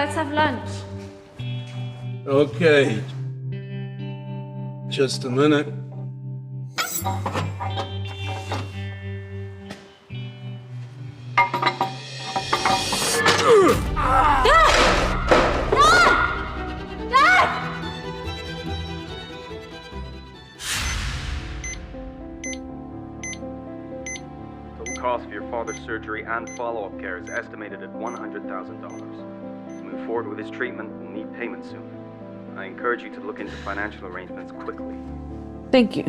let's have lunch. Okay. Just a minute. Total cost of your father's surgery and follow-up care is estimated at $100,000. To move forward with his treatment, we'll need payment soon. I encourage you to look into financial arrangements quickly. Thank you.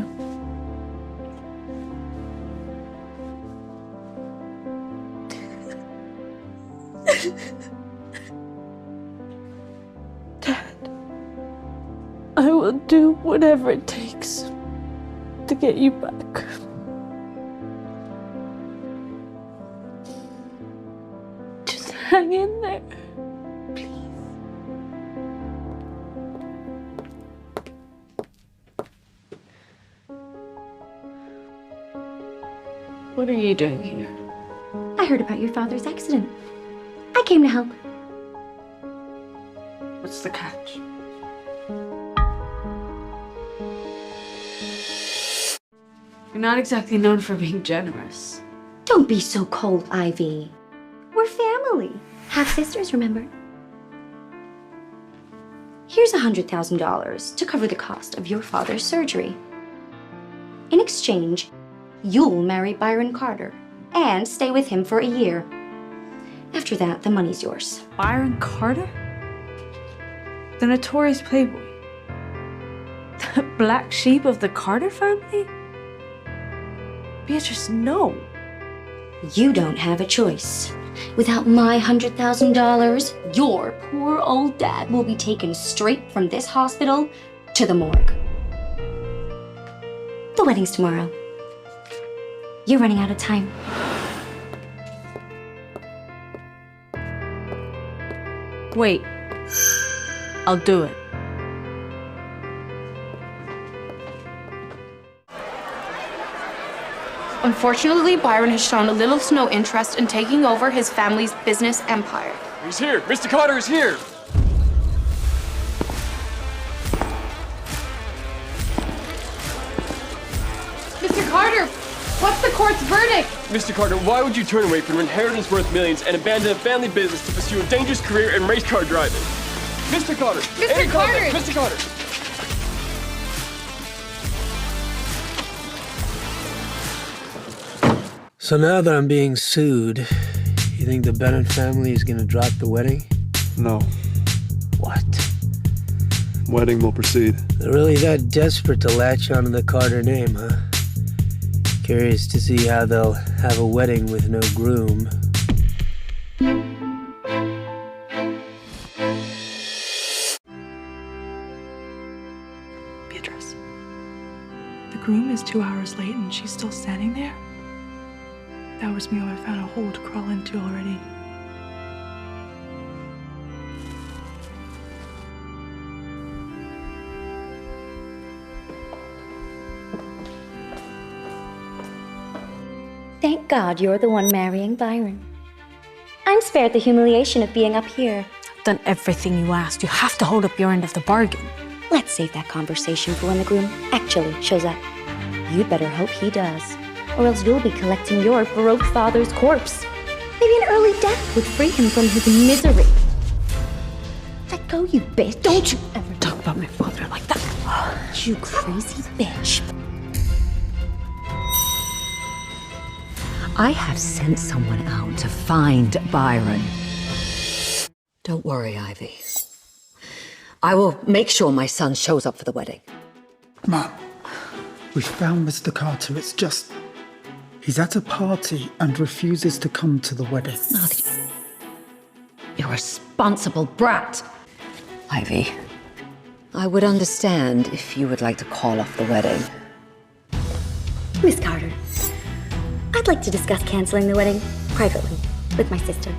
Dad, I will do whatever it takes to get you back. Just hang in there. What are you doing here? I heard about your father's accident. I came to help. What's the catch? You're not exactly known for being generous. Don't be so cold, Ivy. We're family. Half sisters, remember? Here's $100,000 to cover the cost of your father's surgery. In exchange, you'll marry Byron Carter and stay with him for a year. After that, the money's yours. Byron Carter? The notorious playboy? The black sheep of the Carter family? Beatrice, no. You don't have a choice. Without my $100,000, your poor old dad will be taken straight from this hospital to the morgue. The wedding's tomorrow. You're running out of time. Wait. I'll do it. Unfortunately, Byron has shown a little to no interest in taking over his family's business empire. He's here! Mr. Carter is here! Mr. Carter, what's the court's verdict? Mr. Carter, why would you turn away from an inheritance worth millions and abandon a family business to pursue a dangerous career in race car driving? Mr. Carter! Mr. Carter! Mr. Carter! So now that I'm being sued, you think the Bennett family is gonna drop the wedding? No. What? Wedding will proceed. They're really that desperate to latch onto the Carter name, huh? Curious to see how they'll have a wedding with no groom. Beatrice, the groom is 2 hours late and she's still standing there? That was me when I found a hole to crawl into already. Thank God you're the one marrying Byron. I'm spared the humiliation of being up here. I've done everything you asked. You have to hold up your end of the bargain. Let's save that conversation for when the groom actually shows up. You'd better hope he does, or else you'll be collecting your broke father's corpse. Maybe an early death would free him from his misery. Let go, you bitch. Don't you ever Talk about my father like that. You crazy bitch. I have sent someone out to find Byron. Don't worry, Ivy. I will make sure my son shows up for the wedding. Mum, we found Mr. Carter. It's just... he's at a party and refuses to come to the wedding. Oh, you irresponsible brat. Ivy, I would understand if you would like to call off the wedding. Miss Carter, I'd like to discuss canceling the wedding privately with my sister.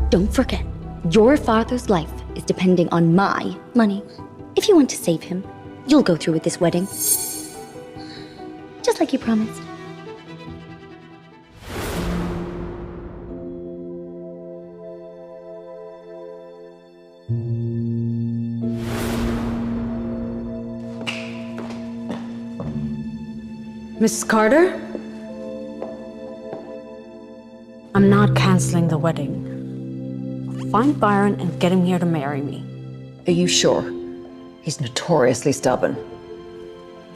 Don't forget, your father's life is depending on my money. If you want to save him, you'll go through with this wedding. just like you promised. Mrs. Carter? I'm not canceling the wedding. I'll find Byron and get him here to marry me. Are you sure? He's notoriously stubborn.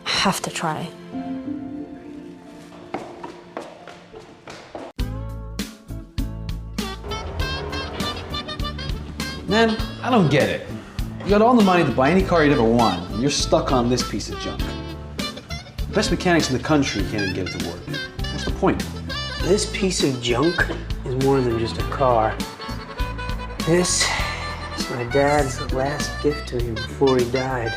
I have to try. Man, I don't get it. You got all the money to buy any car you'd ever want, and you're stuck on this piece of junk. The best mechanics in the country can't even get it to work. What's the point? This piece of junk is more than just a car. This is my dad's last gift to me before he died.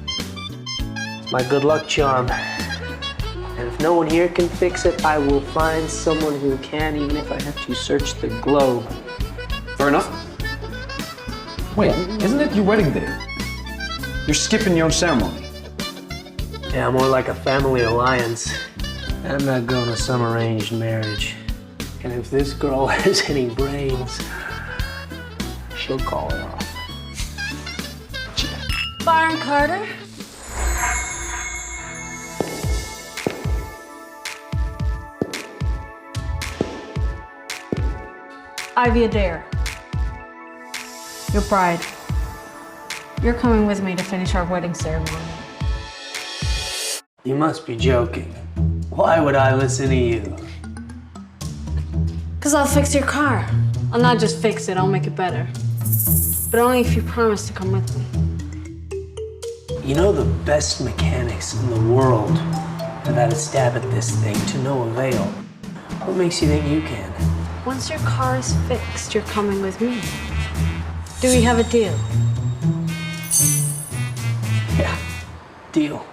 It's my good luck charm. And if no one here can fix it, I will find someone who can, even if I have to search the globe. Fair enough. Wait, isn't it your wedding day? You're skipping your own ceremony. Yeah, more like a family alliance. I'm not going to some arranged marriage. And if this girl has any brains, she'll call it off. Byron Carter? Ivy Adair. Your bride. You're coming with me to finish our wedding ceremony. You must be joking. Why would I listen to you? Because I'll fix your car. I'll not just fix it, I'll make it better. But only if you promise to come with me. You know, the best mechanics in the world have had a stab at this thing to no avail. What makes you think you can? Once your car is fixed, you're coming with me. Do we have a deal? Yeah, deal.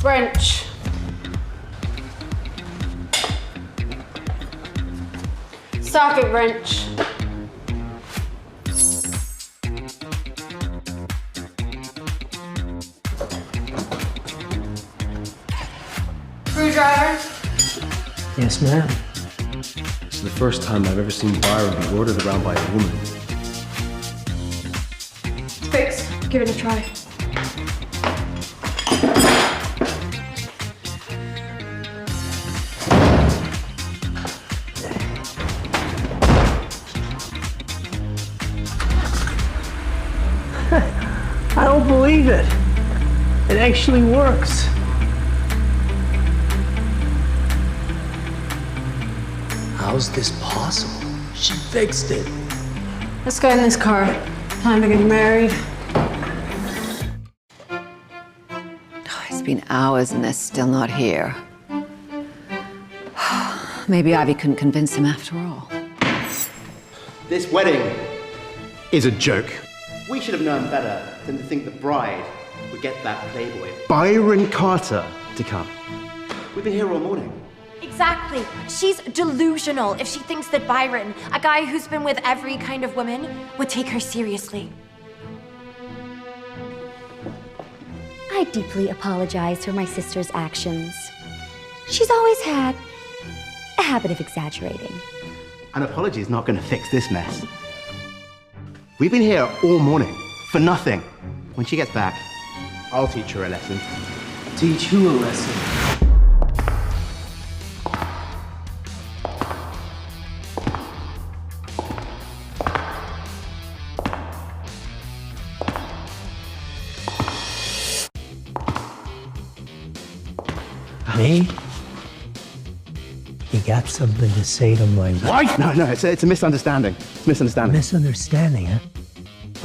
Wrench. Socket wrench. Screwdriver. Yes, ma'am. This is the first time I've ever seen Byron be ordered around by a woman. It's fixed. Give it a try. I don't believe it. It actually works. How's this possible? She fixed it. Let's go in this car. Time to get married. It's been hours and they're still not here. Maybe Ivy couldn't convince him after all. This wedding is a joke. We should have known better than to think the bride would get that playboy Byron Carter to come. We've been here all morning. Exactly. She's delusional if she thinks that Byron, a guy who's been with every kind of woman, would take her seriously. I deeply apologize for my sister's actions. She's always had a habit of exaggerating. An apology is not going to fix this mess. We've been here all morning for nothing. When she gets back, I'll teach her a lesson. Teach who a lesson? Me? You got something to say to my wife? No, it's a misunderstanding. It's a misunderstanding. Misunderstanding, huh?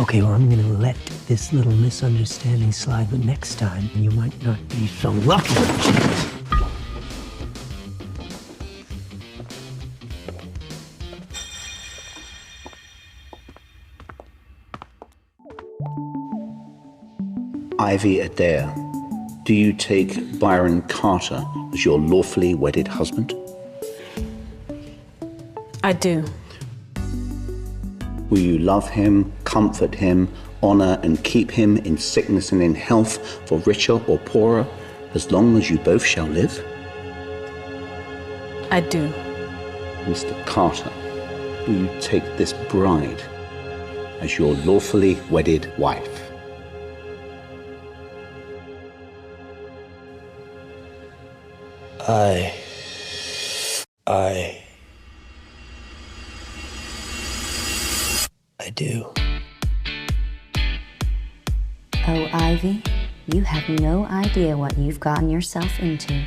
Okay, well, I'm gonna let this little misunderstanding slide, but next time you might not be so lucky. Ivy Adair, do you take Byron Carter as your lawfully wedded husband? I do. Will you love him, comfort him, honor and keep him in sickness and in health, for richer or poorer, as long as you both shall live? I do. Mr. Carter, will you take this bride as your lawfully wedded wife? I do. Oh, Ivy, you have no idea what you've gotten yourself into.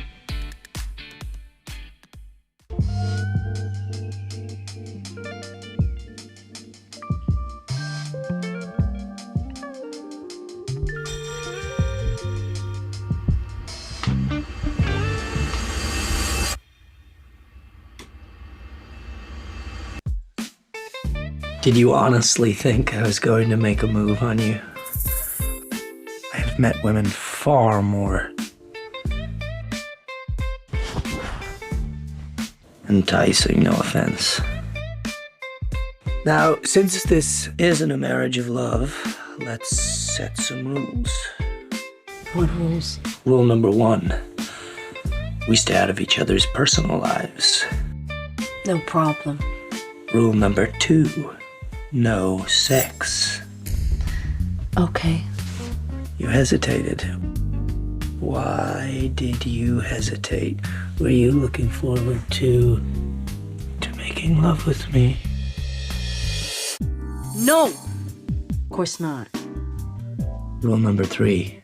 Did you honestly think I was going to make a move on you? I have met women far more enticing, no offense. Now, since this isn't a marriage of love, let's set some rules. What rules? Rule number 1, we stay out of each other's personal lives. No problem. Rule number 2, no sex. Okay. You hesitated. Why did you hesitate? Were you looking forward to making love with me? No! Of course not. Rule number 3,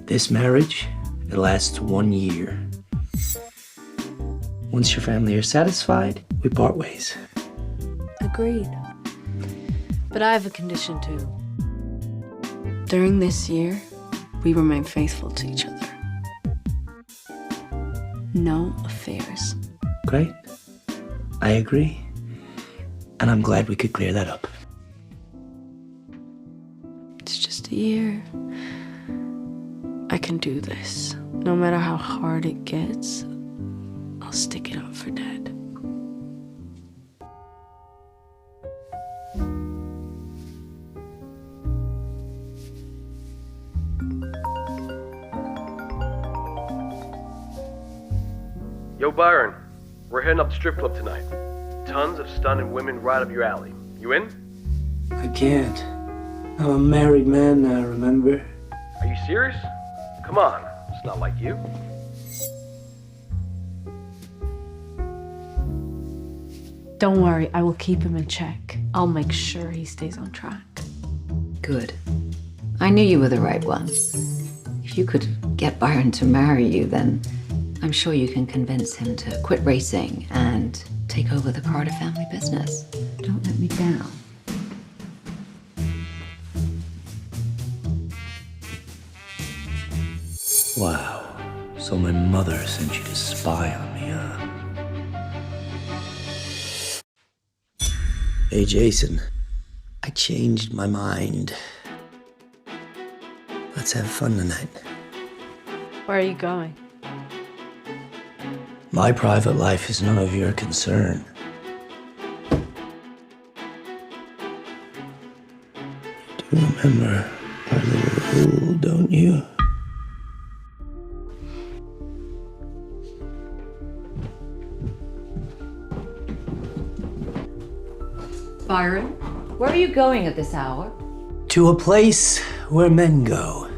this marriage, it lasts 1 year. Once your family are satisfied, we part ways. Agreed. But I have a condition too. During this year, we remain faithful to each other. No affairs. Great. I agree. And I'm glad we could clear that up. It's just a year. I can do this. No matter how hard it gets, I'll stick it out for Dad. Yo, Byron, we're heading up to strip club tonight. Tons of stunning women right up your alley. You in? I can't. I'm a married man now, remember? Are you serious? Come on, it's not like you. Don't worry, I will keep him in check. I'll make sure he stays on track. Good. I knew you were the right one. If you could get Byron to marry you, then I'm sure you can convince him to quit racing and take over the Carter family business. Don't let me down. Wow. So my mother sent you to spy on me, huh? Hey, Jason. I changed my mind. Let's have fun tonight. Where are you going? My private life is none of your concern. You do remember our little rule, don't you? Byron, where are you going at this hour? To a place where men go.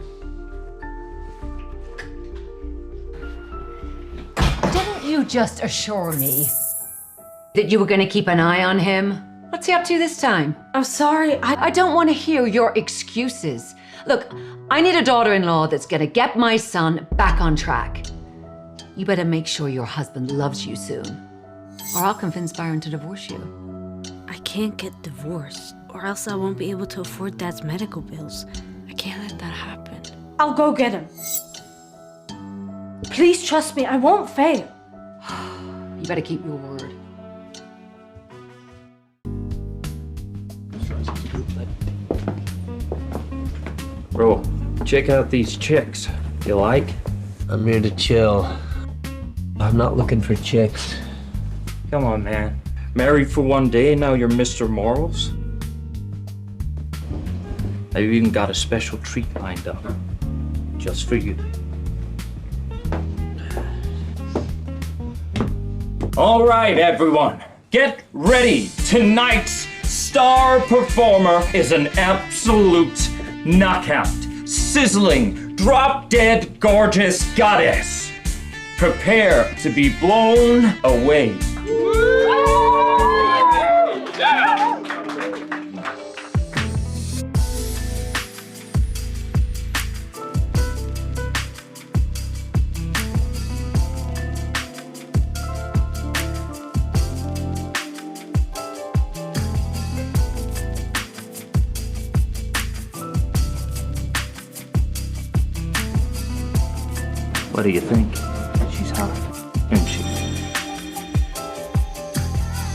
Didn't you just assure me that you were going to keep an eye on him? What's he up to this time? I'm sorry, I don't want to hear your excuses. Look, I need a daughter-in-law that's going to get my son back on track. You better make sure your husband loves you soon, or I'll convince Byron to divorce you. I can't get divorced, or else I won't be able to afford Dad's medical bills. I can't let that happen. I'll go get him. Please trust me, I won't fail. You better keep your word. Bro, check out these chicks. You like? I'm here to chill. I'm not looking for chicks. Come on, man. Married for one day, now you're Mr. Morals? I've even got a special treat lined up. Just for you. All right, everyone. Get ready. Tonight's star performer is an absolute knockout. Sizzling, drop-dead, gorgeous goddess. Prepare to be blown away. What do you think? She's hot, isn't she?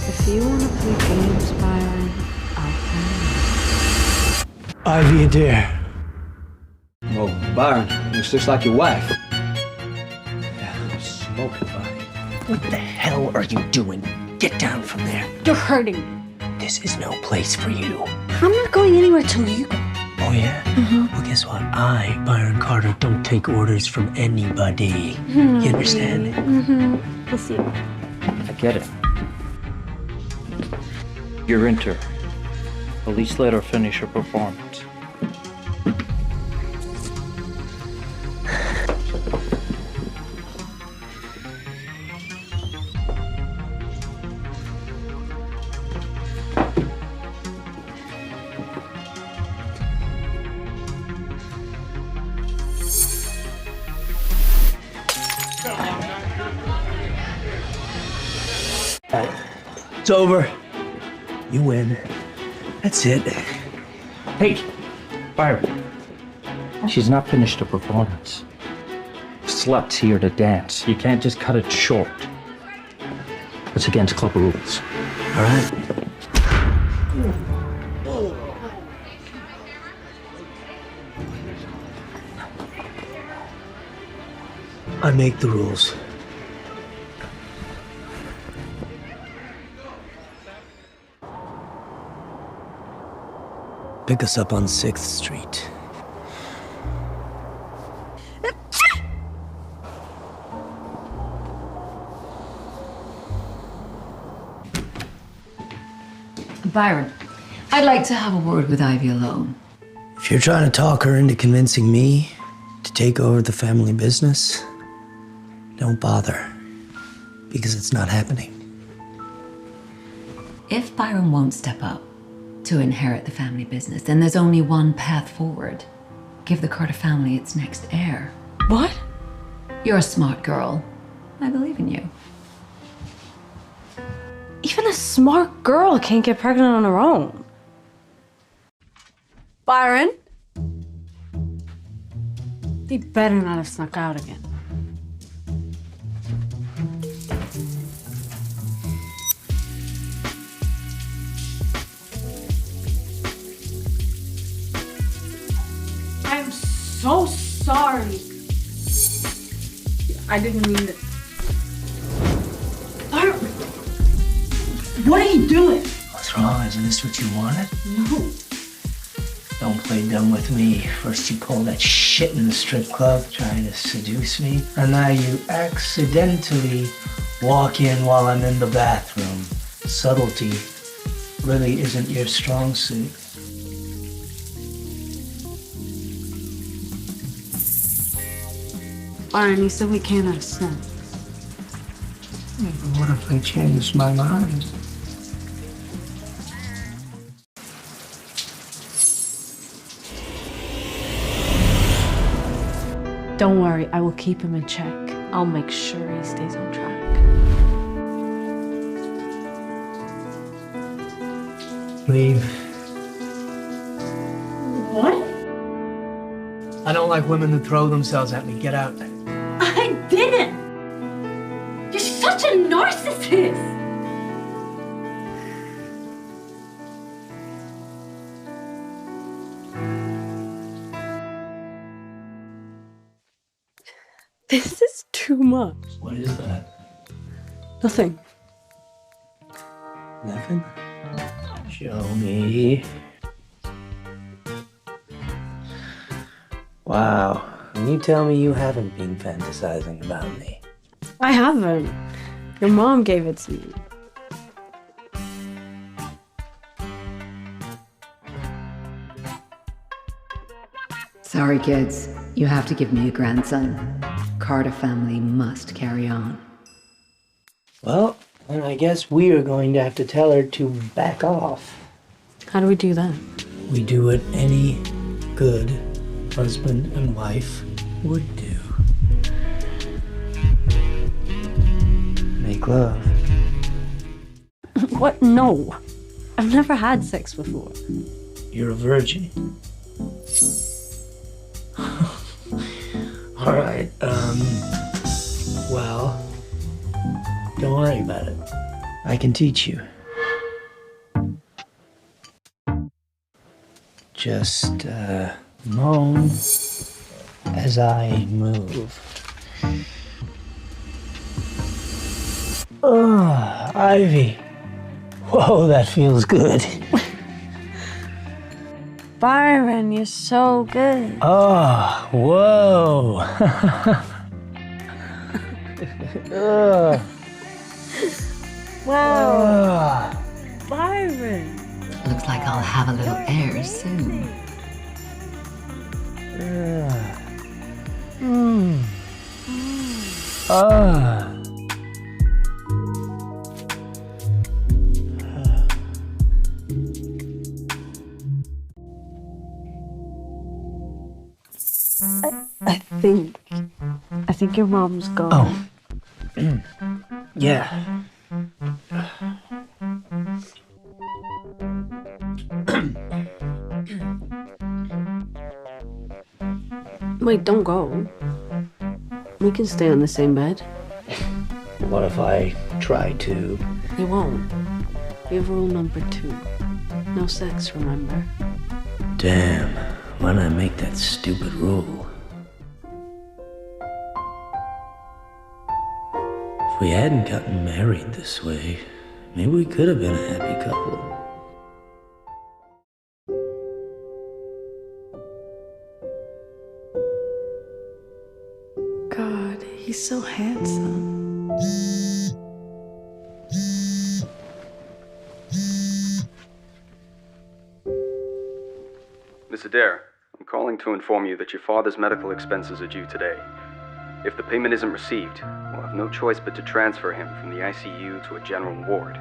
If you want to play games, Byron, I'll play. Ivy Adair. Oh, Byron, looks just like your wife. Yeah, smoking body. What the hell are you doing? Get down from there. You're hurting me. This is no place for you. I'm not going anywhere till you go. Oh, yeah? Well, guess what? I, Byron Carter, don't take orders from anybody. You understand? We'll see. I get it. You're into her. At least let her finish her performance. It's over. You win. That's it. Hey, Byron. She's not finished her performance. Slut's here to dance. You can't just cut it short. It's against club rules. All right. I make the rules. Pick us up on 6th Street. Byron, I'd like to have a word with Ivy alone. If you're trying to talk her into convincing me to take over the family business, don't bother, because it's not happening. If Byron won't step up to inherit the family business, then there's only one path forward. Give the Carter family its next heir. What? You're a smart girl. I believe in you. Even a smart girl can't get pregnant on her own. Byron? They better not have snuck out again. I'm so sorry. I didn't mean it. Byron! What are you doing? What's wrong? Isn't this what you wanted? No. Don't play dumb with me. First you pull that shit in the strip club trying to seduce me, and now you accidentally walk in while I'm in the bathroom. Subtlety really isn't your strong suit. Byron, you said we can't have sex. What if I changed my mind? Don't worry, I will keep him in check. I'll make sure he stays on track. Leave. What? I don't like women that throw themselves at me. Get out. I didn't! You're such a narcissist! This is too much. What is that? Nothing. Nothing? Show me. Wow. And you tell me you haven't been fantasizing about me. I haven't. Your mom gave it to me. Sorry, kids. You have to give me a grandson. Carter family must carry on. Well, then I guess we are going to have to tell her to back off. How do we do that? We do what any good husband and wife would do. Make love. What? No. I've never had sex before. You're a virgin. All right, well, don't worry about it. I can teach you. Just, moan as I move. Oh, Ivy. Whoa, that feels good. Byron, you're so good. Oh, whoa. Wow. Byron. Looks like I'll have a little heir soon. I think your mom's gone. Oh. Yeah. Wait, don't go. We can stay on the same bed. What if I try to? You won't. We have rule number 2. No sex, remember? Damn, why did I make that stupid rule? If we hadn't gotten married this way, maybe we could have been a happy couple. God, he's so handsome. Miss Adair, I'm calling to inform you that your father's medical expenses are due today. If the payment isn't received, we'll have no choice but to transfer him from the ICU to a general ward.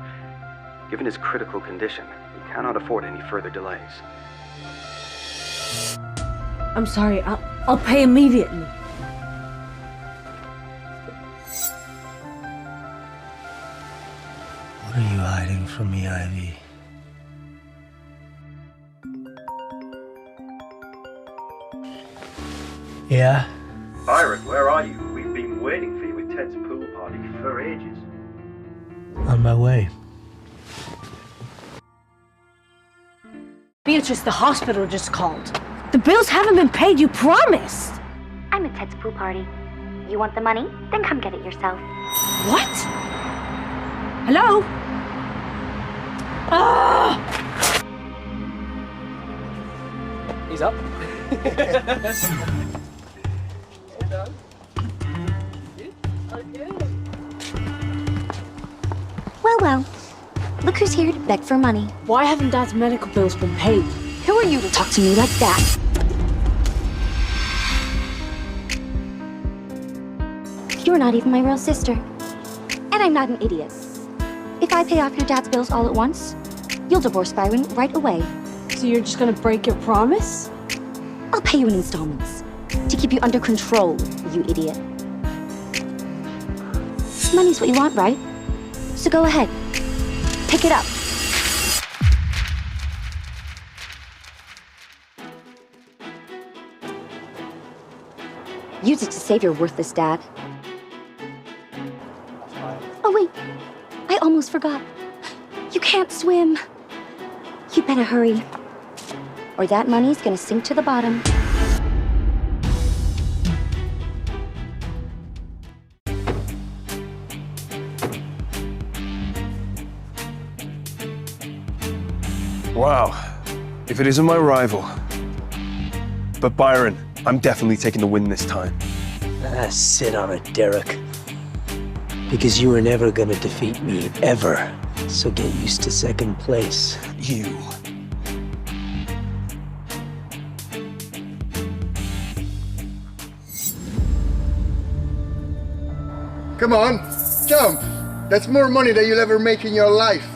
Given his critical condition, we cannot afford any further delays. I'm sorry, I'll pay immediately. What are you hiding from me, Ivy? Yeah? Byron, where are you? We've been waiting for you with Ted's pool party for ages. On my way. Beatrice, the hospital just called. The bills haven't been paid, you promised. I'm at Ted's pool party. You want the money? Then come get it yourself. What? Hello? Ah! He's up. Well. Look who's here to beg for money. Why haven't Dad's medical bills been paid? Who are you to talk to me like that? You're not even my real sister. And I'm not an idiot. If I pay off your dad's bills all at once, you'll divorce Byron right away. So you're just gonna break your promise? I'll pay you in installments to keep you under control, you idiot. Money's what you want, right? So go ahead. Pick it up. Use it to save your worthless dad. Oh, wait. I almost forgot. You can't swim. You better hurry. Or that money's gonna sink to the bottom. Wow. If it isn't my rival. But Byron, I'm definitely taking the win this time. Sit on it, Derek. Because you were never gonna defeat me, ever. So get used to second place. You. Come on, jump. That's more money than you'll ever make in your life.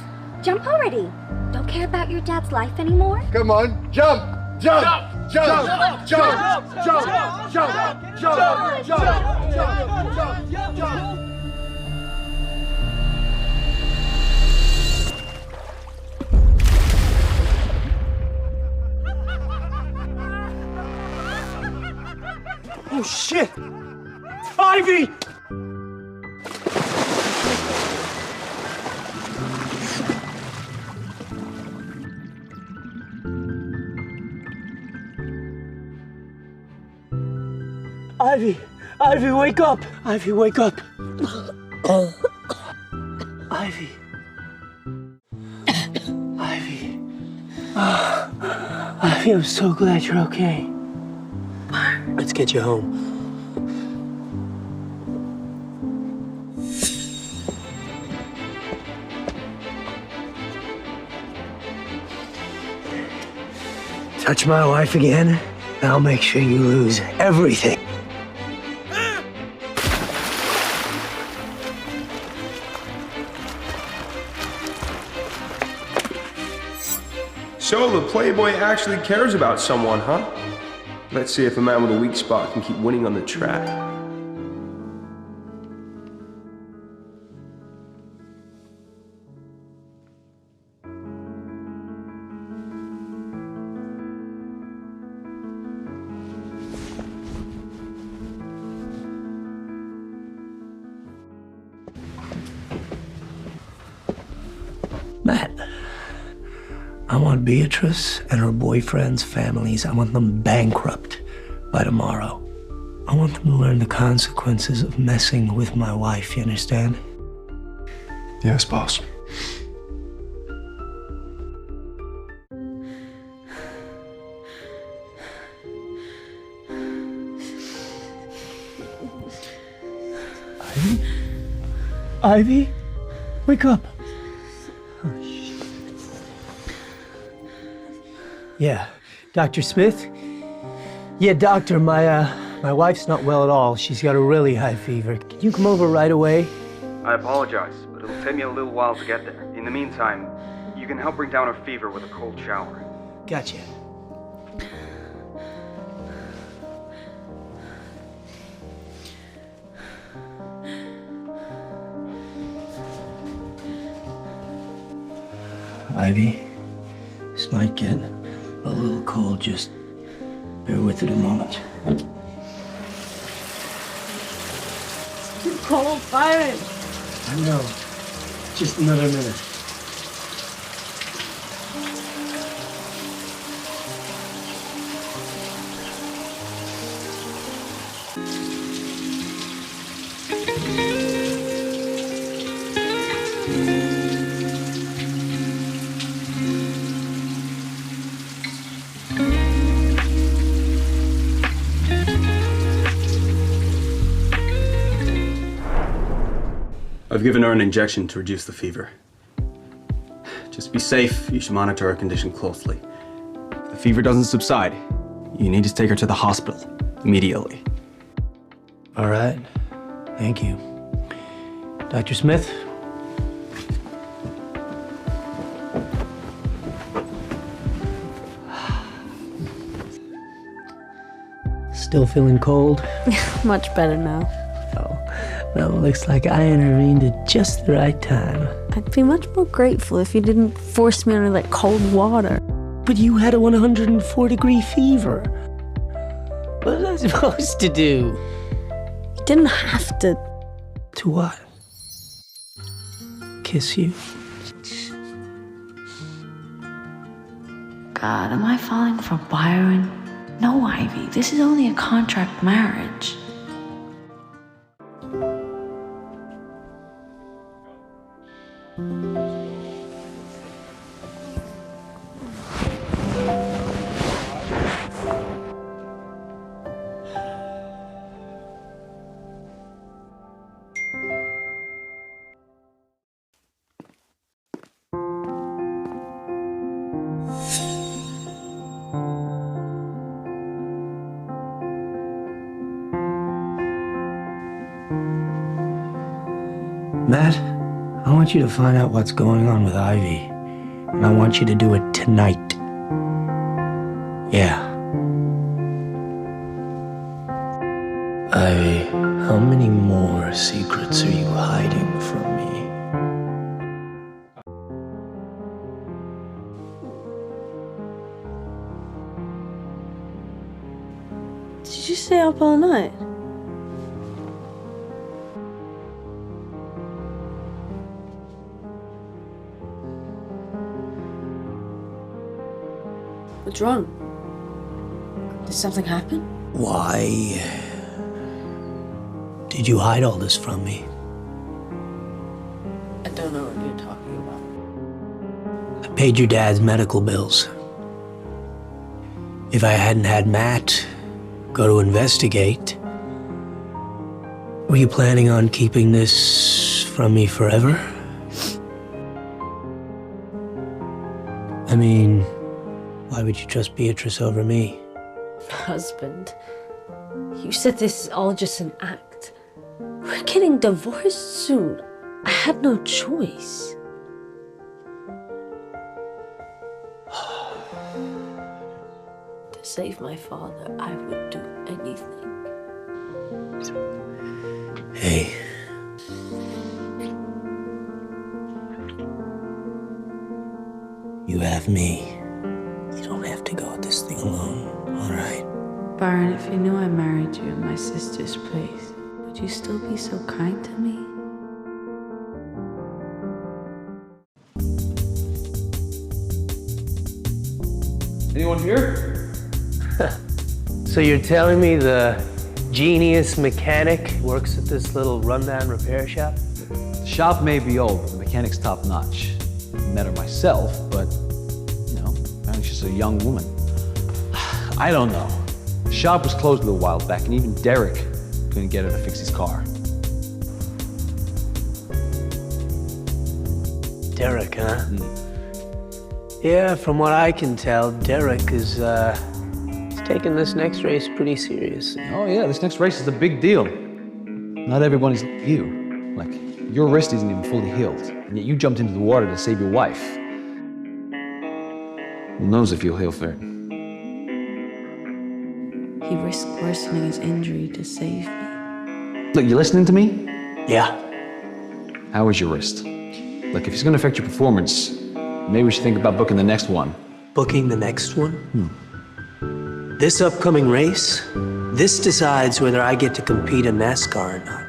Jump already. Don't care about your dad's life anymore? Come on, jump, jump, jump, jump, jump, jump, jump, jump, jump, jump, jump, jump. Oh shit! Ivy! Ivy, wake up! Ivy, wake up! Ivy. Ivy. Ivy, I'm so glad you're okay. Let's get you home. Touch my wife again, and I'll make sure you lose everything. So the Playboy actually cares about someone, huh? Let's see if a man with a weak spot can keep winning on the track. Matt, I want Beatrice and her boyfriend's families, I want them bankrupt by tomorrow. I want them to learn the consequences of messing with my wife, you understand? Yes, boss. Ivy? Wake up. Yeah, Dr. Smith? Yeah, doctor, my wife's not well at all. She's got a really high fever. Can you come over right away? I apologize, but it'll take me a little while to get there. In the meantime, you can help bring down her fever with a cold shower. Gotcha. Ivy, this might get a little cold. Just bear with it a moment. It's too cold, Byron. I know. Just another minute. I've given her an injection to reduce the fever. Just be safe. You should monitor her condition closely. If the fever doesn't subside, you need to take her to the hospital immediately. All right. Thank you. Dr. Smith? Still feeling cold? Much better now. Well, looks like I intervened at just the right time. I'd be much more grateful if you didn't force me under that cold water. But you had a 104-degree fever. What was I supposed to do? You didn't have to. To what? Kiss you? God, am I falling for Byron? No, Ivy, this is only a contract marriage. Matt, I want you to find out what's going on with Ivy. And I want you to do it tonight. Yeah. Ivy, how many more secrets are you hiding from me? Did you stay up all night? What's wrong? Did something happen? Why did you hide all this from me? I don't know what you're talking about. I paid your dad's medical bills. If I hadn't had Matt go to investigate, were you planning on keeping this from me forever? I mean, why would you trust Beatrice over me? Husband, you said this is all just an act. We're getting divorced soon. I had no choice. To save my father, I would do anything. Hey. You have me. You don't have to go at this thing alone, all right? Byron, if you knew I married you in my sister's place, would you still be so kind to me? Anyone here? So you're telling me the genius mechanic works at this little rundown repair shop? The shop may be old, but the mechanic's top notch. Met her myself, but, you know, apparently she's a young woman. I don't know. The shop was closed a little while back, and even Derek couldn't get her to fix his car. Derek, huh? Yeah, from what I can tell, Derek is he's taking this next race pretty seriously. Oh yeah, this next race is a big deal. Not everybody's like you. Like, your wrist isn't even fully healed, and yet you jumped into the water to save your wife. Who knows if you'll heal for it? He risked worsening his injury to save me. Look, you listening to me? Yeah. How is your wrist? Look, if it's gonna affect your performance, maybe we should think about booking the next one. Booking the next one? This upcoming race, this decides whether I get to compete in NASCAR or not.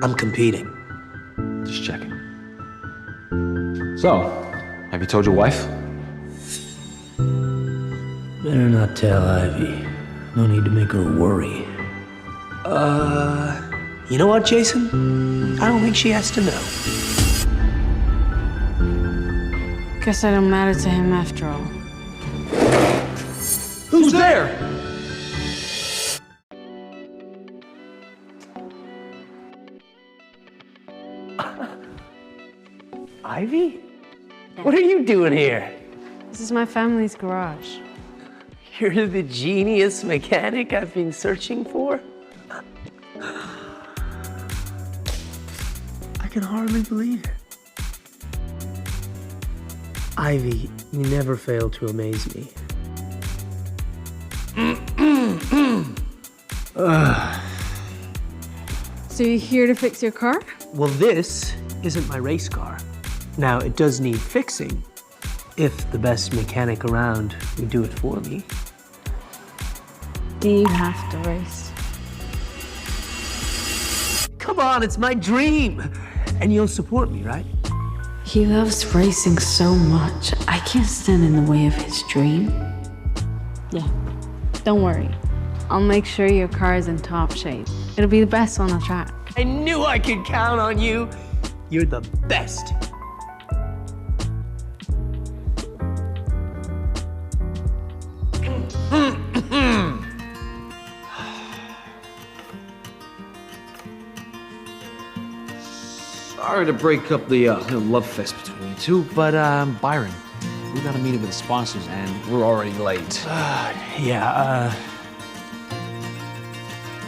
I'm competing. Just checking. So, have you told your wife? Better not tell Ivy. No need to make her worry. You know what, Jason? I don't think she has to know. Guess I don't matter to him after all. Who's there? Ivy? What are you doing here? This is my family's garage. You're the genius mechanic I've been searching for? I can hardly believe it. Ivy, you never fail to amaze me. So you're here to fix your car? Well, this isn't my race car. Now, it does need fixing. If the best mechanic around would do it for me. Do you have to race? Come on, it's my dream. And you'll support me, right? He loves racing so much. I can't stand in the way of his dream. Yeah, don't worry. I'll make sure your car is in top shape. It'll be the best on the track. I knew I could count on you. You're the best. Sorry to break up the little love fest between you two, but Byron, we got a meeting with the sponsors and we're already late.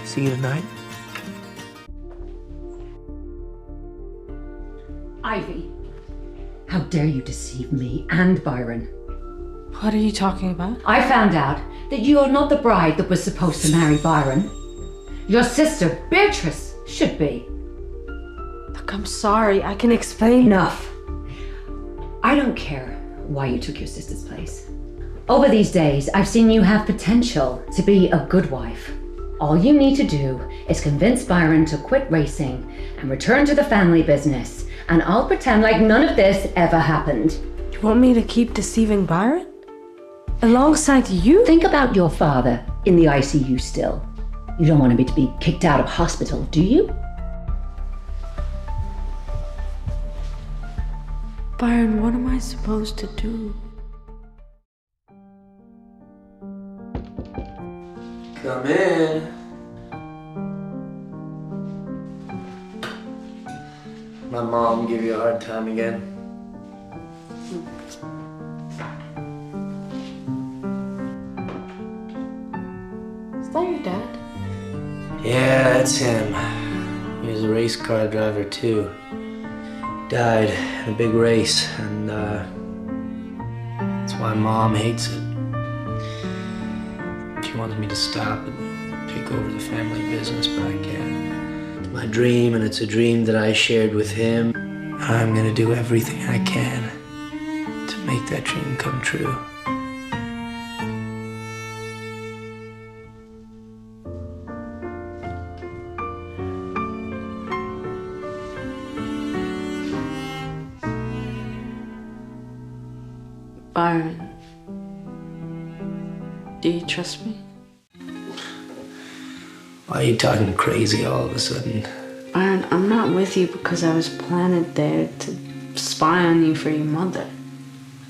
See you tonight? Ivy, how dare you deceive me and Byron? What are you talking about? I found out that you are not the bride that was supposed to marry Byron. Your sister, Beatrice, should be. Look, I'm sorry. I can explain. Enough. I don't care why you took your sister's place. Over these days, I've seen you have potential to be a good wife. All you need to do is convince Byron to quit racing and return to the family business, and I'll pretend like none of this ever happened. You want me to keep deceiving Byron? Alongside you? Think about your father in the ICU still. You don't want him to be kicked out of hospital, do you? Byron, what am I supposed to do? Come in. My mom give you a hard time again? Is that your dad? Yeah, that's him. He was a race car driver too. Died in a big race, and that's why Mom hates it. She wants me to stop and take over the family business, but I can't. It's my dream, and it's a dream that I shared with him. I'm gonna do everything I can to make that dream come true. Byron, do you trust me? Why are you talking crazy all of a sudden? Byron, I'm not with you because I was planted there to spy on you for your mother.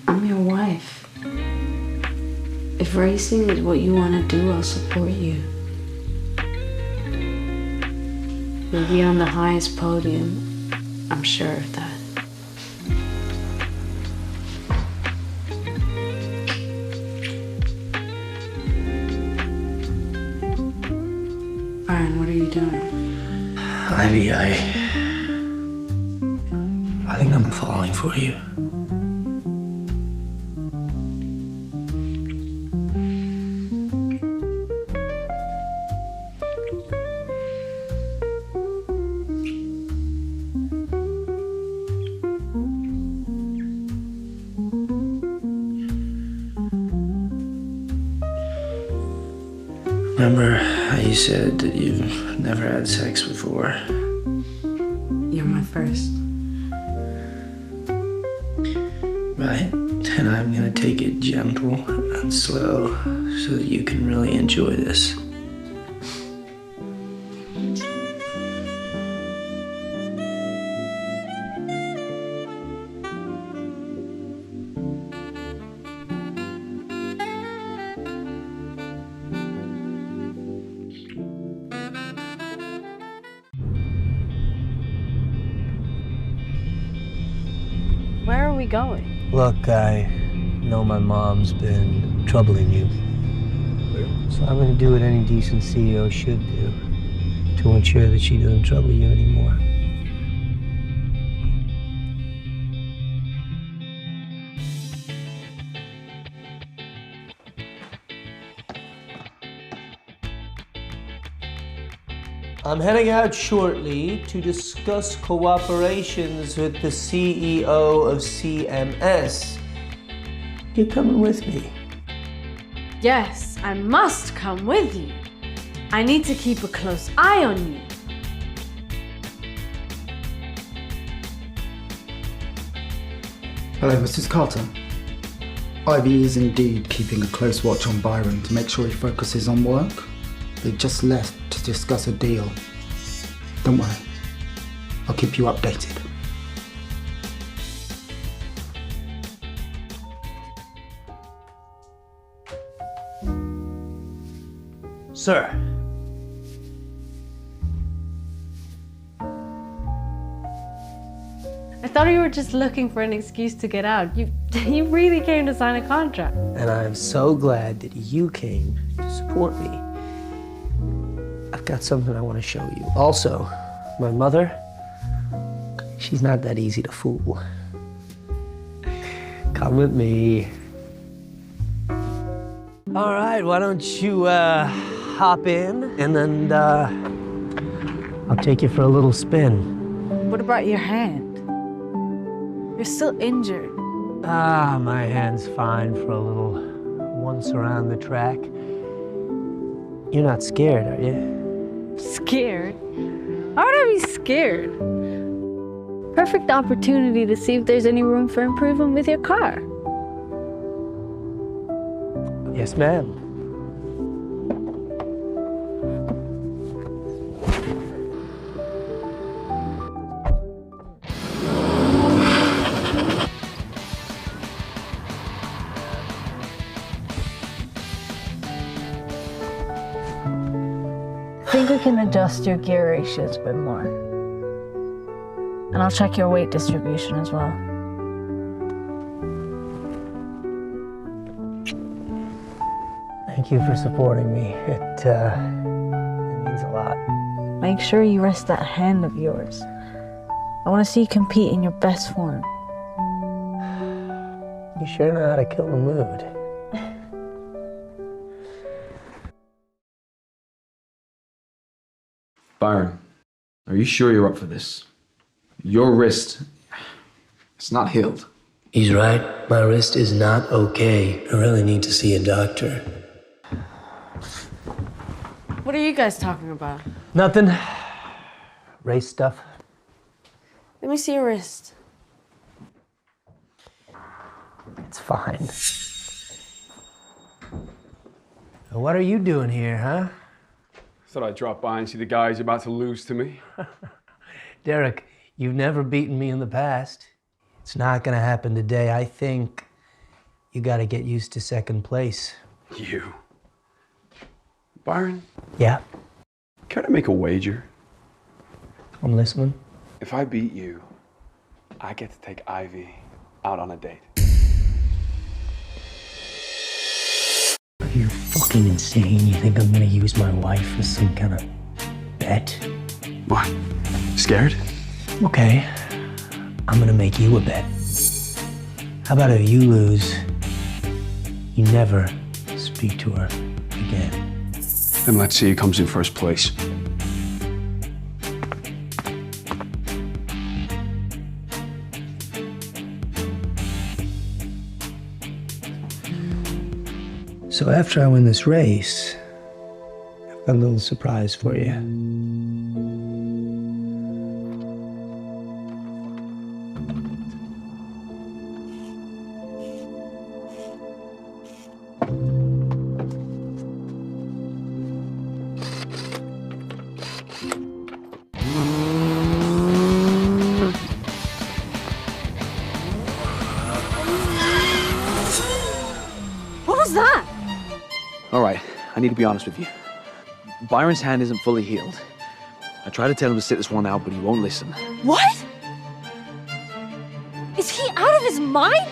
I'm your wife. If racing is what you want to do, I'll support you. You'll be on the highest podium, I'm sure of that. Byron, what are you doing? Ivy, I think I'm falling for you. Remember how you said that you've never had sex before? You're my first. Right, and I'm gonna take it gentle and slow so that you can really enjoy this. Where are we going? Look, I know my mom's been troubling you. So I'm gonna do what any decent CEO should do to ensure that she doesn't trouble you anymore. I'm heading out shortly to discuss cooperations with the CEO of CMS. You're coming with me. Yes, I must come with you. I need to keep a close eye on you. Hello, Mrs. Carter. Ivy is indeed keeping a close watch on Byron to make sure he focuses on work. They just left to discuss a deal. Don't worry, I'll keep you updated. Sir. I thought you were just looking for an excuse to get out. You really came to sign a contract. And I'm so glad that you came to support me. I've got something I want to show you. Also, my mother, She's not that easy to fool. Come with me. All right, why don't you hop in and then I'll take you for a little spin. What about your hand? You're still injured. My hand's fine for a little once around the track. You're not scared, are you? Scared? How would I be scared? Perfect opportunity to see if there's any room for improvement with your car. Yes, ma'am. I think we can adjust your gear ratios a bit more. And I'll check your weight distribution as well. Thank you for supporting me. It means a lot. Make sure you rest that hand of yours. I want to see you compete in your best form. You sure know how to kill the mood. Byron, are you sure you're up for this? Your wrist, it's not healed. He's right. My wrist is not okay. I really need to see a doctor. What are you guys talking about? Nothing. Race stuff. Let me see your wrist. It's fine. What are you doing here, huh? Thought I'd drop by and see the guy who's about to lose to me. Derek, you've never beaten me in the past. It's not gonna happen today. I think you gotta get used to second place. You. Byron? Yeah? Care to make a wager? I'm listening. If I beat you, I get to take Ivy out on a date. Are you fucking insane? You think I'm gonna use my wife as some kind of bet? What? Scared? Okay. I'm gonna make you a bet. How about if you lose, you never speak to her again? Then let's see who comes in first place. So after I win this race, I've got a little surprise for you. What was that? All right, I need to be honest with you. Byron's hand isn't fully healed. I tried to tell him to sit this one out, but he won't listen. What? Is he out of his mind?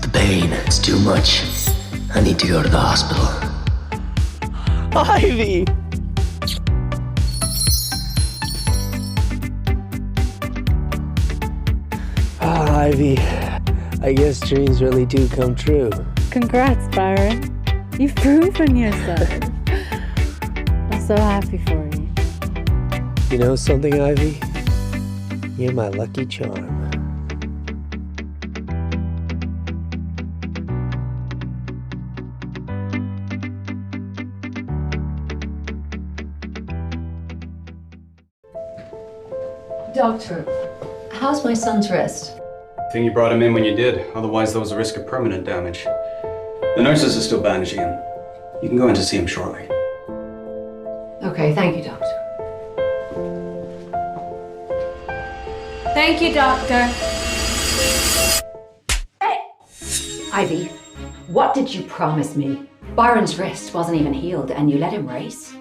The pain, it's too much. I need to go to the hospital. Ivy! Ivy, I guess dreams really do come true. Congrats, Byron. You've proven yourself. I'm so happy for you. You know something, Ivy? You're my lucky charm. Doctor, how's my son's wrist? I think you brought him in when you did, otherwise there was a risk of permanent damage. The nurses are still bandaging him. You can go in to see him shortly. Okay, thank you, Doctor. Thank you, doctor. Hey! Ivy, what did you promise me? Byron's wrist wasn't even healed and you let him race?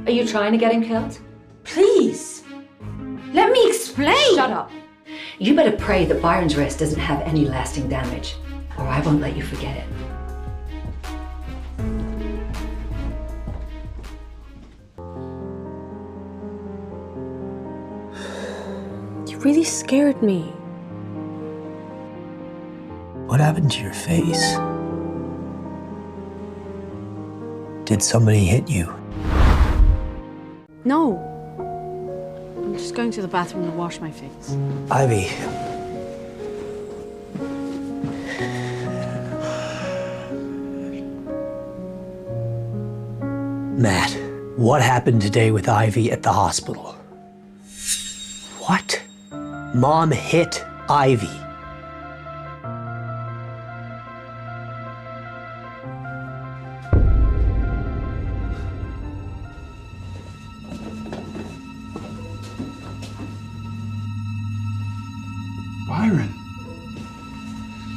Are you trying to get him killed? Please. Let me explain. Shut up. You better pray that Byron's wrist doesn't have any lasting damage, or I won't let you forget it. You really scared me. What happened to your face? Did somebody hit you? No. I'm just going to the bathroom to wash my face. Ivy. Matt, what happened today with Ivy at the hospital? What? Mom hit Ivy. Byron.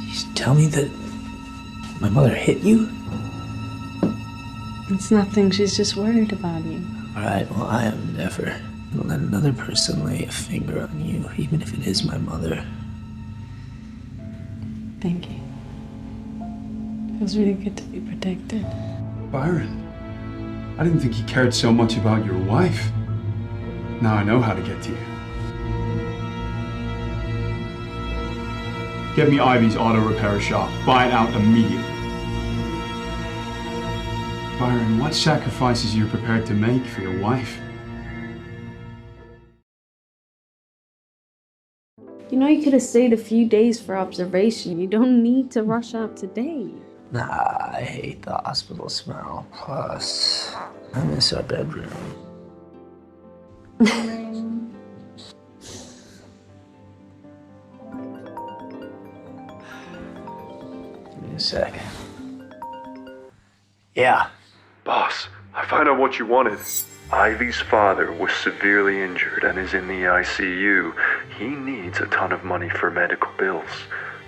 You tell me that my mother hit you? It's nothing. She's just worried about you. All right, well, I am never gonna let another person lay a finger on you, even if it is my mother. Thank you. Feels really good to be protected. Byron, I didn't think you cared so much about your wife. Now I know how to get to you. Get me Ivy's auto repair shop. Buy it out immediately. Byron, what sacrifices are you prepared to make for your wife? You know, you could have stayed a few days for observation. You don't need to rush out today. Nah, I hate the hospital smell. Plus, I miss our bedroom. Give me a sec. Yeah. Boss, I found out what you wanted. Ivy's father was severely injured and is in the ICU. He needs a ton of money for medical bills.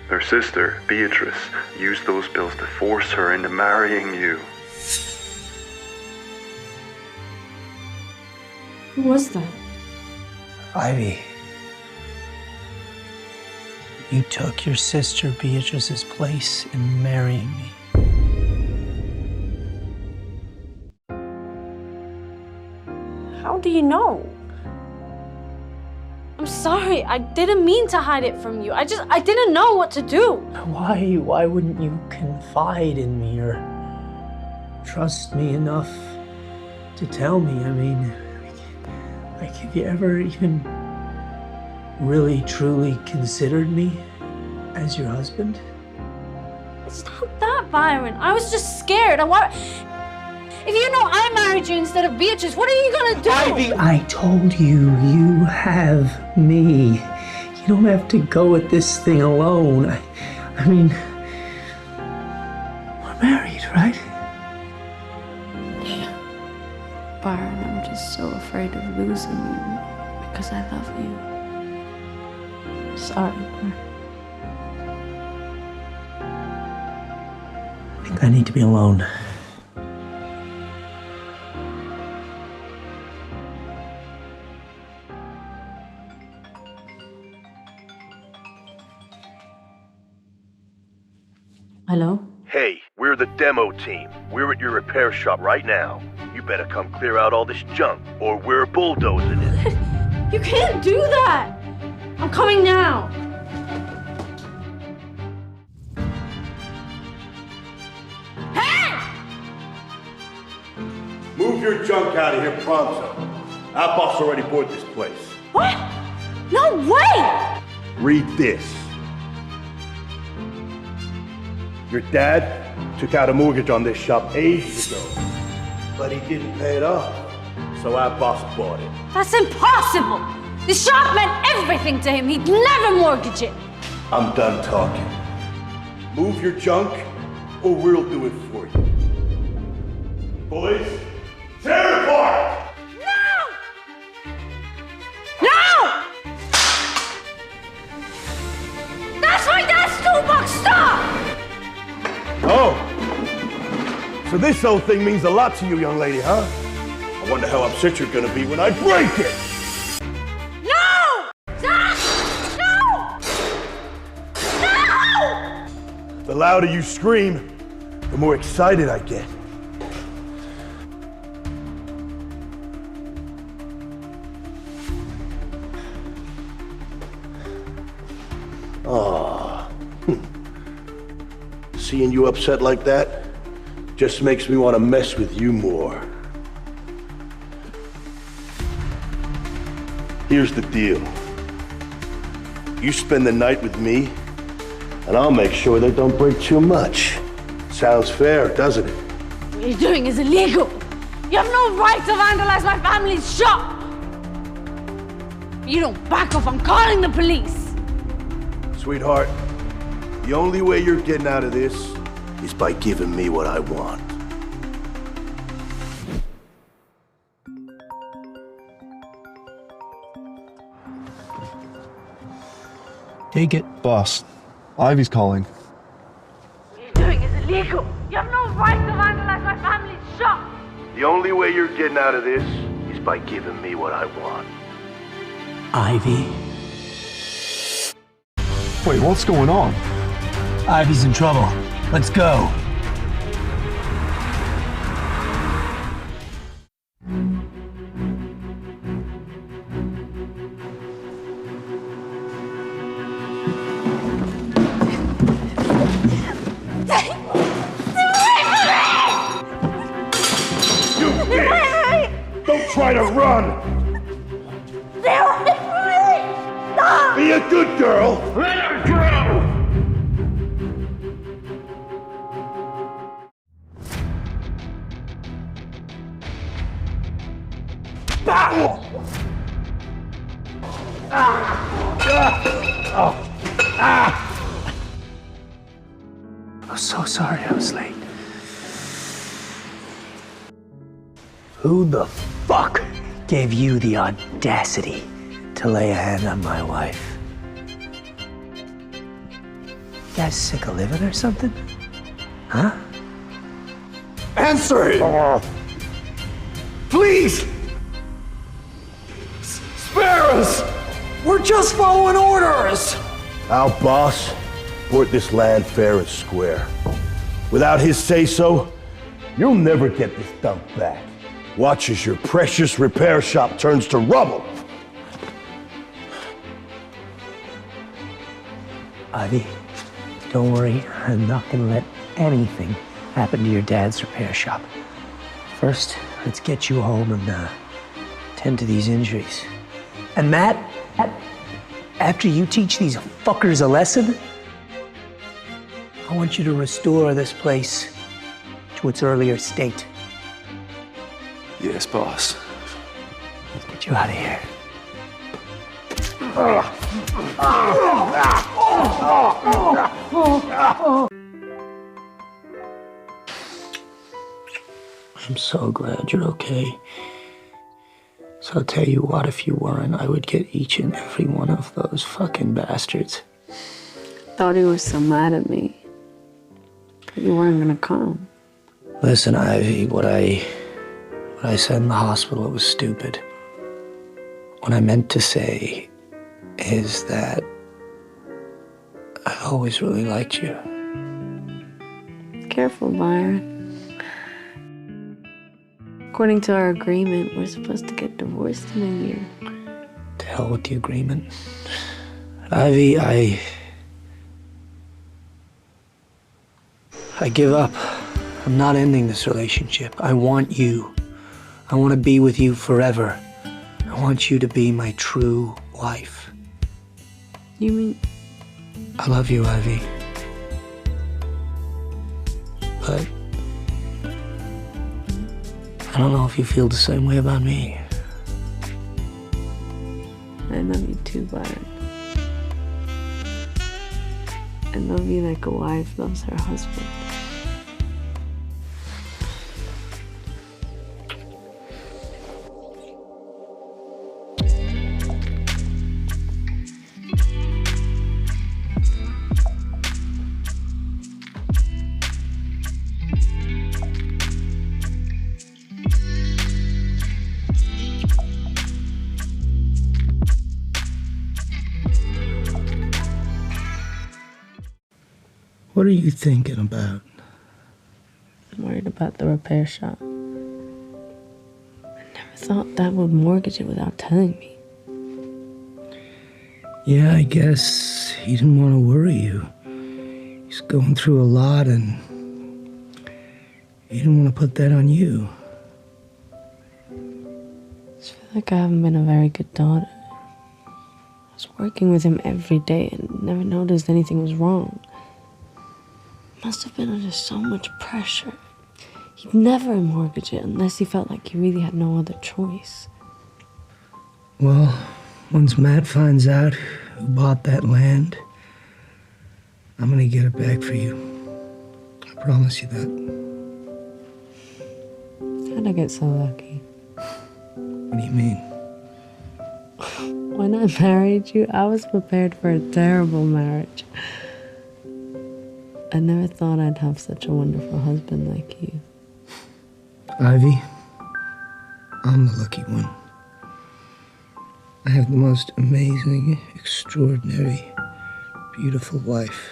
Her sister, Beatrice, used those bills to force her into marrying you. Who was that? Ivy. You took your sister Beatrice's place in marrying me. How do you know? I'm sorry. I didn't mean to hide it from you. I didn't know what to do. Why wouldn't you confide in me or trust me enough to tell me? I mean, like, have you ever even really, truly considered me as your husband? It's not that, Byron. I was just scared. If you know I married you instead of Beatrice, what are you gonna do? Ivy, I told you, you have me. You don't have to go at this thing alone. I mean, we're married, right? Yeah. Byron, I'm just so afraid of losing you because I love you. Sorry, Byron. I think I need to be alone. Hello? Hey, we're the demo team. We're at your repair shop right now. You better come clear out all this junk, or we're bulldozing it. You can't do that! I'm coming now! Hey! Move your junk out of here pronto. Our boss already bought this place. What? No way! Read this. Your dad took out a mortgage on this shop ages ago, but he didn't pay it off, so our boss bought it. That's impossible! The shop meant everything to him. He'd never mortgage it. I'm done talking. Move your junk, or we'll do it for you. Boys, tear it apart! No! No! this old thing means a lot to you, young lady, huh? I wonder how upset you're gonna be when I break it! No! Stop! No! No! The louder you scream, the more excited I get. Oh. Seeing you upset like that just makes me want to mess with you more. Here's the deal. You spend the night with me, and I'll make sure they don't break too much. Sounds fair, doesn't it? What you're doing is illegal. You have no right to vandalize my family's shop. If you don't back off, I'm calling the police. Sweetheart, the only way you're getting out of this is by giving me what I want. Take it. Boss, Ivy's calling. What you're doing is illegal. You have no right to vandalize my family's shop. The only way you're getting out of this is by giving me what I want. Ivy. Wait, what's going on? Ivy's in trouble. Let's go. Don't try to run! Stay away from me! Stop! Be a good girl! Let her go! I'm so sorry I was late. Who the fuck gave you the audacity to lay a hand on my wife? You guys sick of living or something? Huh? Answer it! Please! Spare us! We're just following orders! Our boss bought this land fair and square. Without his say-so, you'll never get this dump back. Watch as your precious repair shop turns to rubble. Ivy, don't worry. I'm not gonna let anything happen to your dad's repair shop. First, let's get you home and tend to these injuries. And Matt, after you teach these fuckers a lesson, I want you to restore this place to its earlier state. Yes, boss. Let's get you out of here. I'm so glad you're okay. So I'll tell you what, if you weren't, I would get each and every one of those fucking bastards. Thought he was so mad at me. But you weren't gonna come. Listen, Ivy, what I said in the hospital, it was stupid. What I meant to say is that I always really liked you. Careful, Byron. According to our agreement, we're supposed to get divorced in a year. To hell with the agreement. Ivy, I give up. I'm not ending this relationship. I want you. I want to be with you forever. I want you to be my true wife. You mean? I love you, Ivy. But I don't know if you feel the same way about me. I love you too, Byron. I love you like a wife loves her husband. What are you thinking about? I'm worried about the repair shop. I never thought Dad would mortgage it without telling me. Yeah, I guess he didn't want to worry you. He's going through a lot and he didn't want to put that on you. I just feel like I haven't been a very good daughter. I was working with him every day and never noticed anything was wrong. Must have been under so much pressure. He'd never mortgage it unless he felt like he really had no other choice. Well, once Matt finds out who bought that land, I'm gonna get it back for you. I promise you that. How'd I get so lucky? What do you mean? When I married you, I was prepared for a terrible marriage. I never thought I'd have such a wonderful husband like you. Ivy, I'm the lucky one. I have the most amazing, extraordinary, beautiful wife.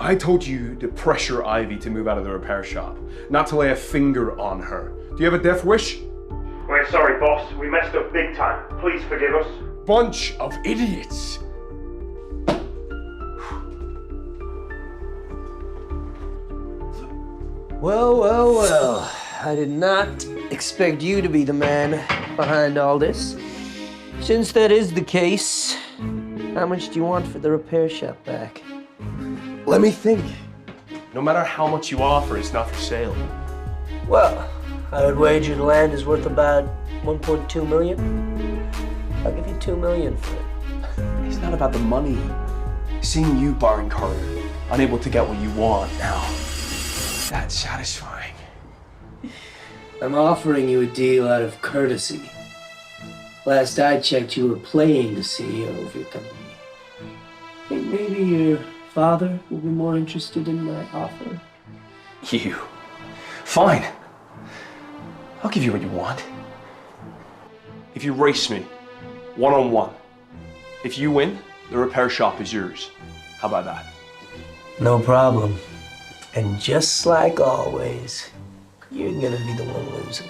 I told you to pressure Ivy to move out of the repair shop, not to lay a finger on her. Do you have a death wish? We're sorry, boss. We messed up big time. Please forgive us. Bunch of idiots. Well, well, well. I did not expect you to be the man behind all this. Since that is the case, how much do you want for the repair shop back? Let me think. No matter how much you offer, it's not for sale. Well, I would wager the land is worth about 1.2 million. I'll give you 2 million for it. It's not about the money. Seeing you, Byron Carter, unable to get what you want now, that's satisfying. I'm offering you a deal out of courtesy. Last I checked, you were playing the CEO of your company. Think maybe your father will be more interested in my offer? You. Fine. I'll give you what you want. If you race me, one-on-one, if you win, the repair shop is yours. How about that? No problem. And just like always, you're gonna be the one losing.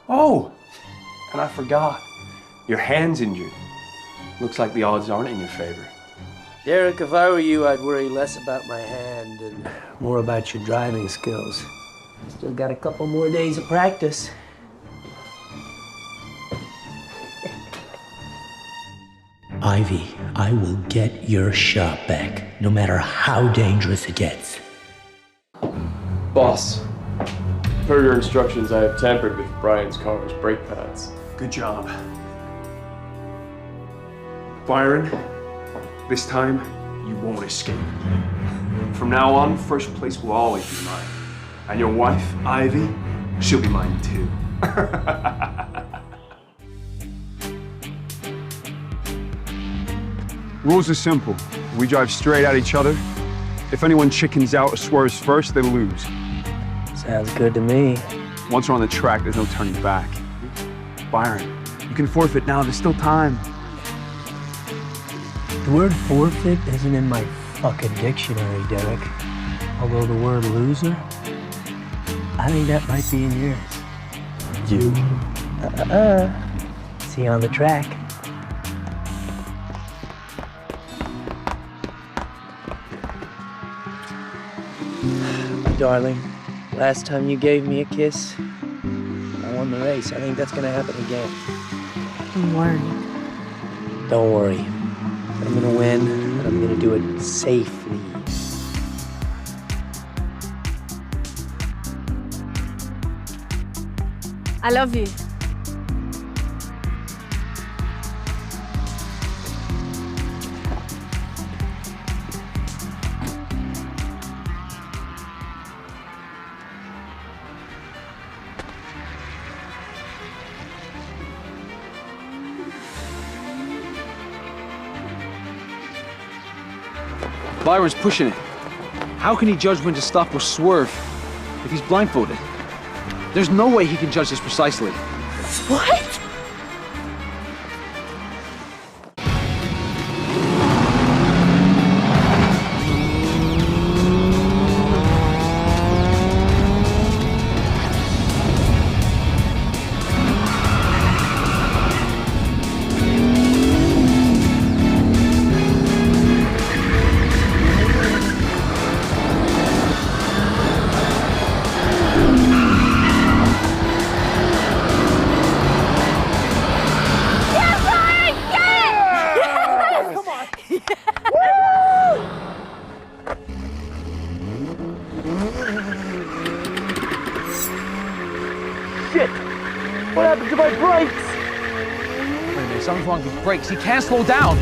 Oh, and I forgot. Your hand's injured. Looks like the odds aren't in your favor. Derek, if I were you, I'd worry less about my hand and more about your driving skills. Still got a couple more days of practice. Ivy, I will get your shop back, no matter how dangerous it gets. Boss, per your instructions, I have tampered with Brian's car's brake pads. Good job. Byron, this time, you won't escape. From now on, first place will always be mine. And your wife, Ivy, she'll be mine too. Rules are simple. We drive straight at each other. If anyone chickens out or swerves first, they lose. Sounds good to me. Once we're on the track, there's no turning back. Byron, you can forfeit now. There's still time. The word forfeit isn't in my fucking dictionary, Derek. Although the word loser, I think that might be in yours. You? See you on the track. Darling, last time you gave me a kiss, I won the race. I think that's gonna happen again. I'm worried. Don't worry. I'm gonna win, and I'm gonna do it safely. I love you. Byron's pushing it. How can he judge when to stop or swerve if he's blindfolded? There's no way he can judge this precisely. What? Shit! What happened to my brakes? Wait a minute, something's wrong with his brakes. He can't slow down.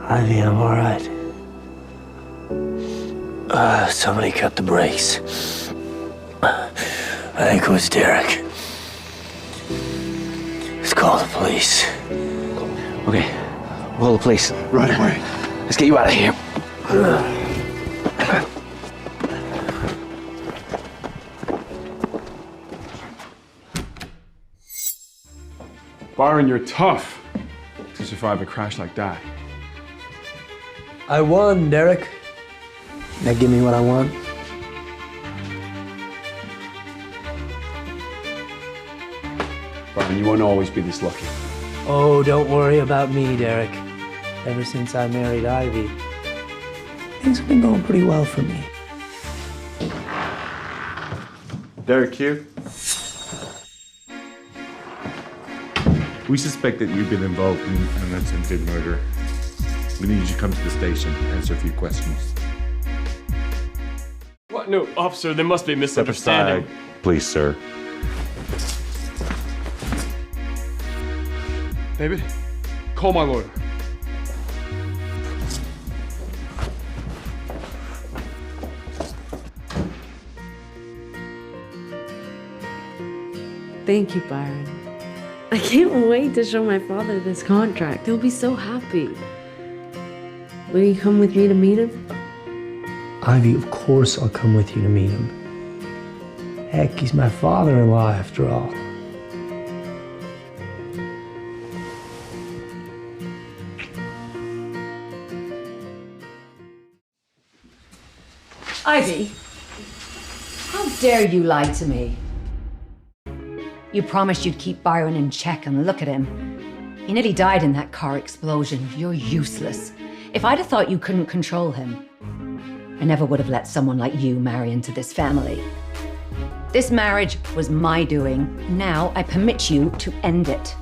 Ivy, I'm all right. Somebody cut the brakes. I think it was Derek. Let's call the police. Okay, we'll call the police. Right away. Let's get you out of here. Byron, you're tough to survive a crash like that. I won, Derek. Now give me what I want. Byron, you won't always be this lucky. Oh, don't worry about me, Derek. Ever since I married Ivy, things have been going pretty well for me. Derek here. We suspect that you've been involved in an attempted murder. We need you to come to the station and answer a few questions. What? No, officer, there must be a misunderstanding. Step aside, please, sir. David, call my lawyer. Thank you, Byron. I can't wait to show my father this contract. He'll be so happy. Will you come with me to meet him? Ivy, of course I'll come with you to meet him. Heck, he's my father-in-law after all. Ivy, how dare you lie to me? You promised you'd keep Byron in check, and look at him. He nearly died in that car explosion. You're useless. If I'd have thought you couldn't control him, I never would have let someone like you marry into this family. This marriage was my doing. Now I permit you to end it.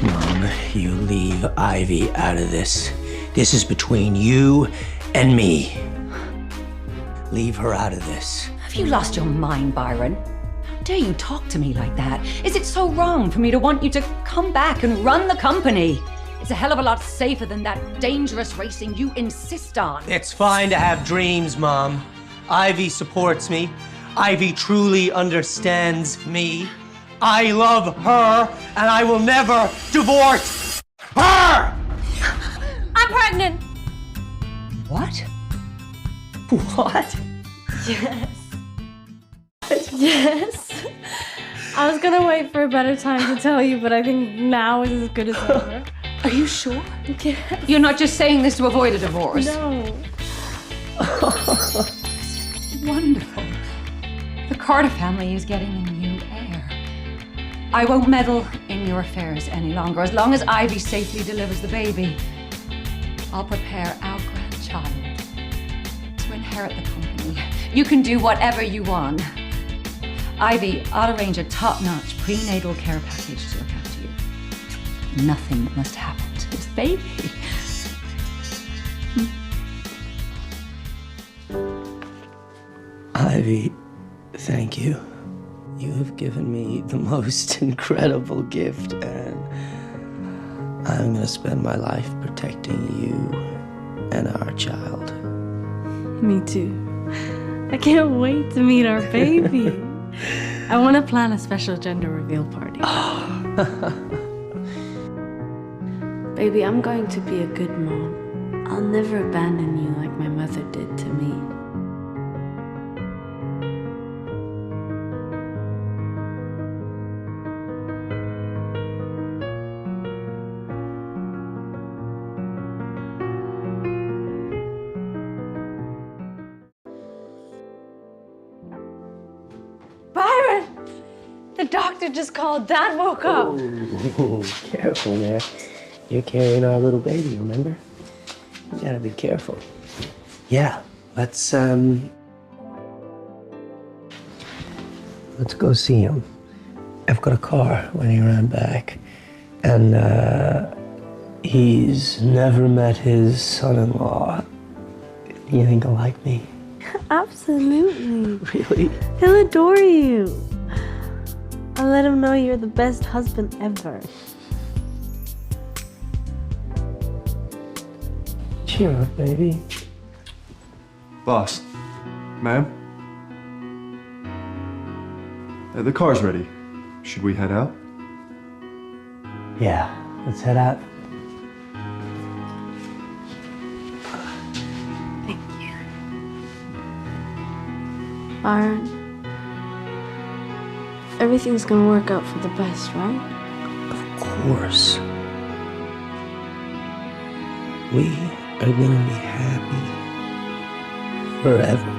Mom, you leave Ivy out of this. This is between you and me. Leave her out of this. Have you lost your mind, Byron? How dare you talk to me like that? Is it so wrong for me to want you to come back and run the company? It's a hell of a lot safer than that dangerous racing you insist on. It's fine to have dreams, Mom. Ivy supports me. Ivy truly understands me. I love her, and I will never divorce her! I'm pregnant! What? What? Yes. Yes. I was gonna wait for a better time to tell you, but I think now is as good as ever. Are you sure? Yes. You're not just saying this to avoid a divorce? No. This is wonderful. The Carter family is getting a new heir. I won't meddle in your affairs any longer. As long as Ivy safely delivers the baby, I'll prepare our grandchild to inherit the company. You can do whatever you want. Ivy, I'll arrange a top-notch prenatal care package to look after you. Nothing must happen to this baby. Ivy, thank you. You have given me the most incredible gift, and I'm gonna spend my life protecting you and our child. Me too. I can't wait to meet our baby. I want to plan a special gender reveal party. Baby, I'm going to be a good mom. I'll never abandon you like my mother did to me. Byron! The doctor just called. Dad woke up. Oh, careful there. You're carrying our little baby, remember? You gotta be careful. Yeah, let's go see him. I've got a car waiting around back. And, he's never met his son-in-law. You think he'll like me? Absolutely. Really? He'll adore you. I'll let him know you're the best husband ever. Cheer up, baby. Boss. Ma'am? The car's ready. Should we head out? Yeah, let's head out. Byron, everything's gonna work out for the best, right? Of course. We are gonna be happy forever.